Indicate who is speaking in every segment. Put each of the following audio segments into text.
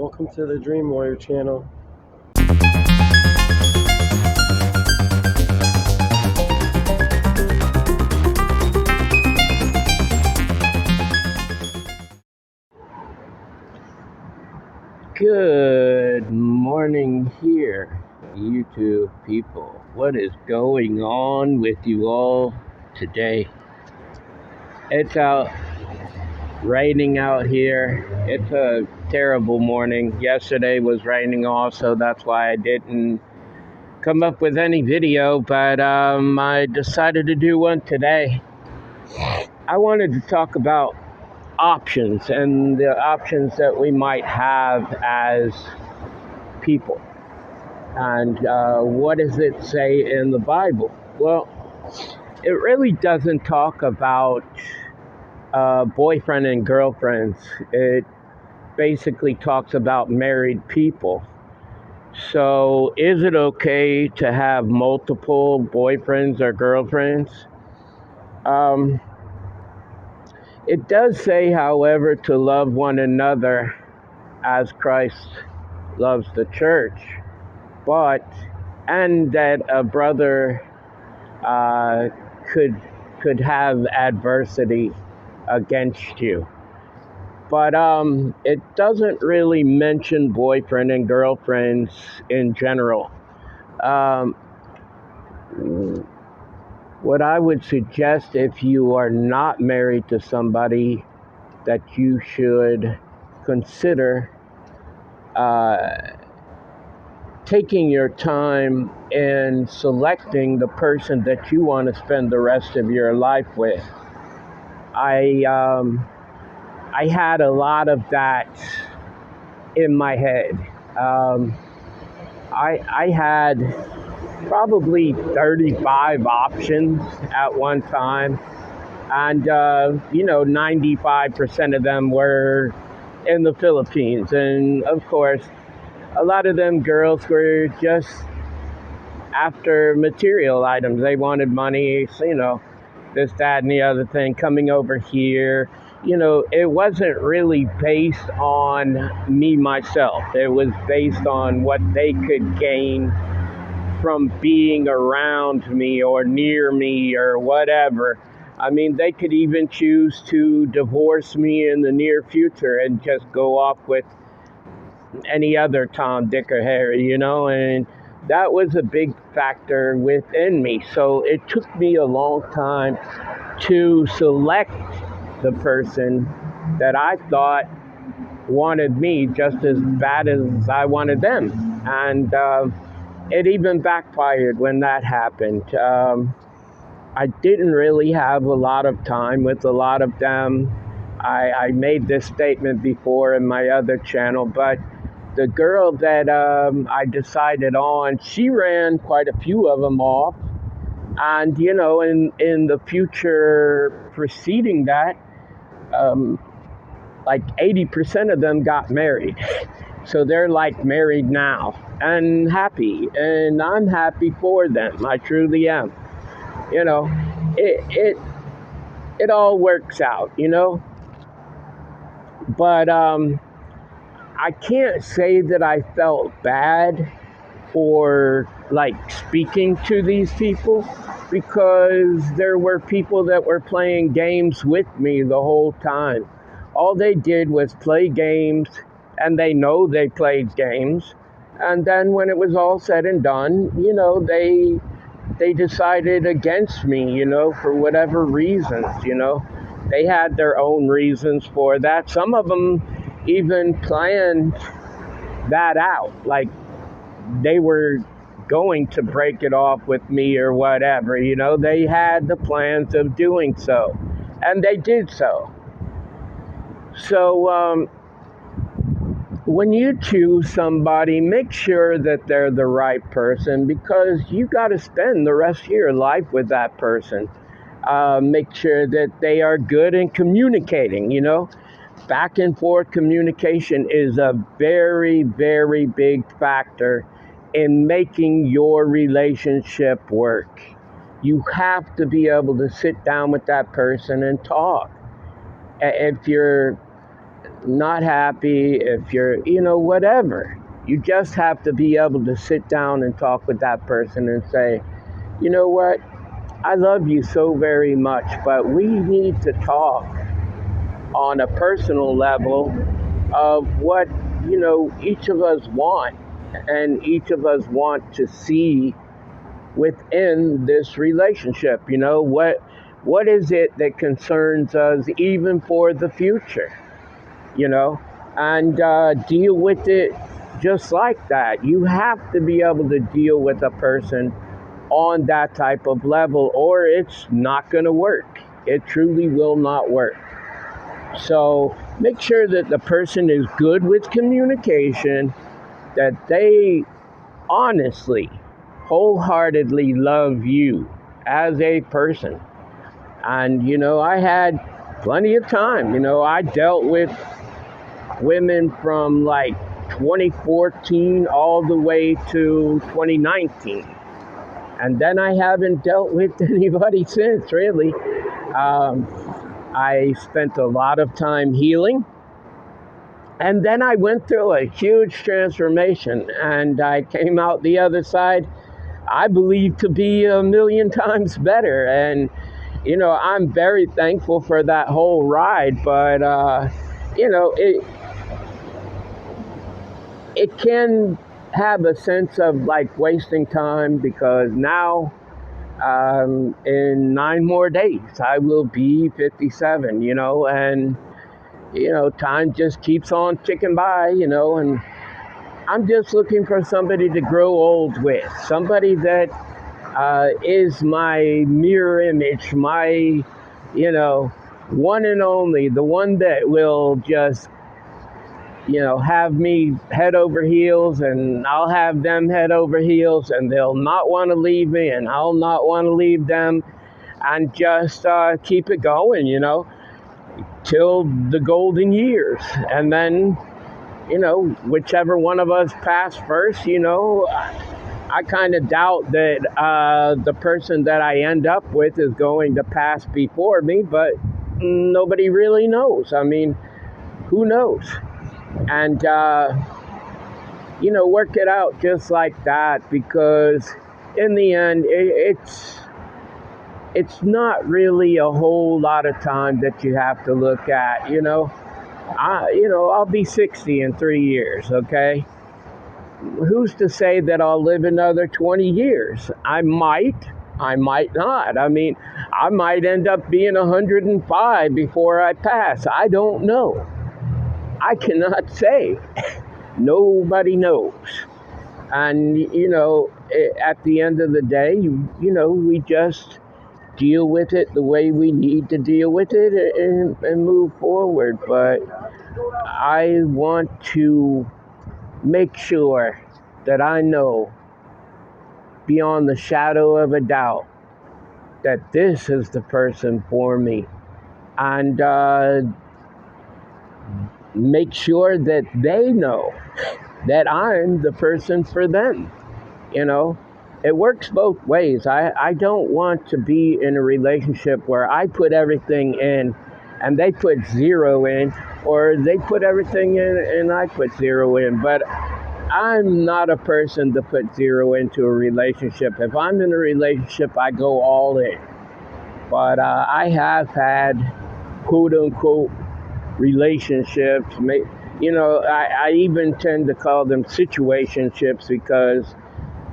Speaker 1: Welcome to the Dream Warrior channel.
Speaker 2: Good morning here, YouTube people. What is going on with you all today? It's raining out here. It's a terrible morning. Yesterday was raining also. That's why I didn't come up with any video, but I decided to do one today. I wanted to talk about options and the options that we might have as people. And what does it say in the Bible? Well, it really doesn't talk about boyfriend and girlfriends. It basically talks about married people. So is it okay to have multiple boyfriends or girlfriends? It does say, however, to love one another as Christ loves the church, and that a brother could have adversity against you. But it doesn't really mention boyfriend and girlfriends in general. Um, what I would suggest, if you are not married to somebody, that you should consider taking your time and selecting the person that you want to spend the rest of your life with. I had a lot of that in my head. I had probably 35 options at one time, and 95% of them were in the Philippines. And of course, a lot of them girls were just after material items. They wanted money, this, that, and the other thing, coming over here. It wasn't really based on me, myself. It was based on what they could gain from being around me or near me or whatever. I mean, they could even choose to divorce me in the near future and just go off with any other Tom, Dick, or Harry, and that was a big factor within me. So it took me a long time to select the person that I thought wanted me just as bad as I wanted them. And it even backfired when that happened. I didn't really have a lot of time with a lot of them. I made this statement before in my other channel, but the girl that I decided on, she ran quite a few of them off. And, in the future preceding that, like 80% of them got married. So they're like married now and happy. And I'm happy for them. I truly am. It all works out, But I can't say that I felt bad for speaking to these people, because there were people that were playing games with me the whole time. All they did was play games, and they know they played games. And then when it was all said and done, they decided against me, for whatever reasons, They had their own reasons for that. Some of them even planned that out. Like, they were going to break it off with me or whatever, They had the plans of doing so. And they did so. So, when you choose somebody, make sure that they're the right person, because you got to spend the rest of your life with that person. Make sure that they are good in communicating, Back and forth communication is a very, very big factor in making your relationship work. You have to be able to sit down with that person and talk. If you're not happy, if you're, whatever. You just have to be able to sit down and talk with that person and say, you know what, I love you so very much, but we need to talk on a personal level of what, each of us want and each of us want to see within this relationship. What is it that concerns us even for the future, you know, and deal with it just like that. You have to be able to deal with a person on that type of level, or it's not going to work. It truly will not work. So make sure that the person is good with communication, that they honestly, wholeheartedly love you as a person. And, I had plenty of time. I dealt with women from like 2014 all the way to 2019. And then I haven't dealt with anybody since, really. Um, I spent a lot of time healing. And then I went through a huge transformation and I came out the other side, I believe, to be a million times better. And, I'm very thankful for that whole ride. But, it can have a sense of like wasting time, because now, in 9 more days, I will be 57, and, time just keeps on ticking by, and I'm just looking for somebody to grow old with, somebody that is my mirror image, my, one and only, the one that will just, have me head over heels, and I'll have them head over heels, and they'll not want to leave me, and I'll not want to leave them, and just keep it going, till the golden years. And then, whichever one of us pass first, I kind of doubt that the person that I end up with is going to pass before me, but nobody really knows. I mean, who knows? And, work it out just like that, because in the end, it's not really a whole lot of time that you have to look at, I'll be 60 in 3 years, okay? Who's to say that I'll live another 20 years? I might not. I mean, I might end up being 105 before I pass. I don't know. I cannot say. Nobody knows. And, at the end of the day, we just deal with it the way we need to deal with it, and move forward. But I want to make sure that I know beyond the shadow of a doubt that this is the person for me. And make sure that they know that I'm the person for them. It works both ways. I don't want to be in a relationship where I put everything in and they put zero in, or they put everything in and I put zero in. But I'm not a person to put zero into a relationship. If I'm in a relationship, I go all in. But I have had quote unquote relationships. I even tend to call them situationships, because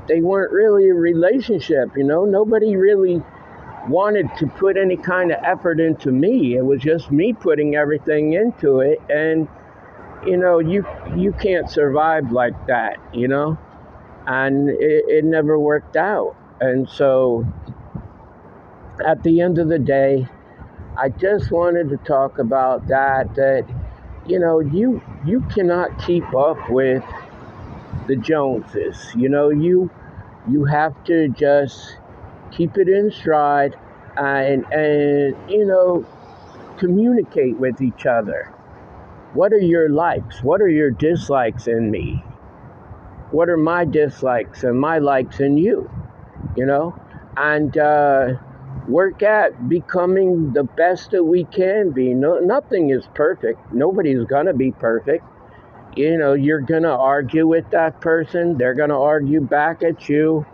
Speaker 2: they weren't really a relationship. Nobody really wanted to put any kind of effort into me. It was just me putting everything into it. And, you can't survive like that, and it never worked out. And so at the end of the day, I just wanted to talk about that, you cannot keep up with the Joneses. You have to just keep it in stride, and communicate with each other. What are your likes? What are your dislikes in me? What are my dislikes and my likes in you? And work at becoming the best that we can be. No, nothing is perfect. Nobody's gonna be perfect. You're gonna argue with that person. They're gonna argue back at you.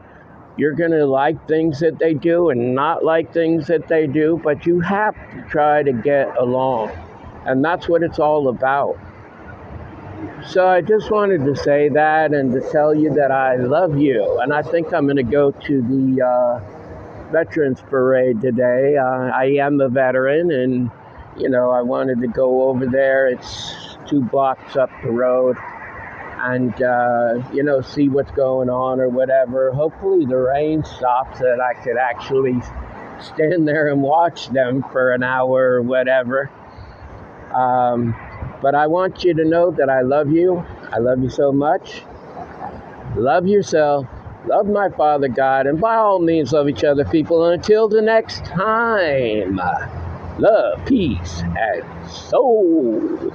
Speaker 2: You're gonna like things that they do and not like things that they do, but you have to try to get along. And that's what it's all about. So I just wanted to say that and to tell you that I love you. And I think I'm going to go to the Veterans Parade today. I am a veteran, and I wanted to go over there. It's 2 blocks up the road, and see what's going on or whatever. Hopefully the rain stops so that I could actually stand there and watch them for an hour or whatever. But I want you to know that I love you. I love you so much. Love yourself. Love my Father God. And by all means, love each other, people. And until the next time, love, peace, and soul.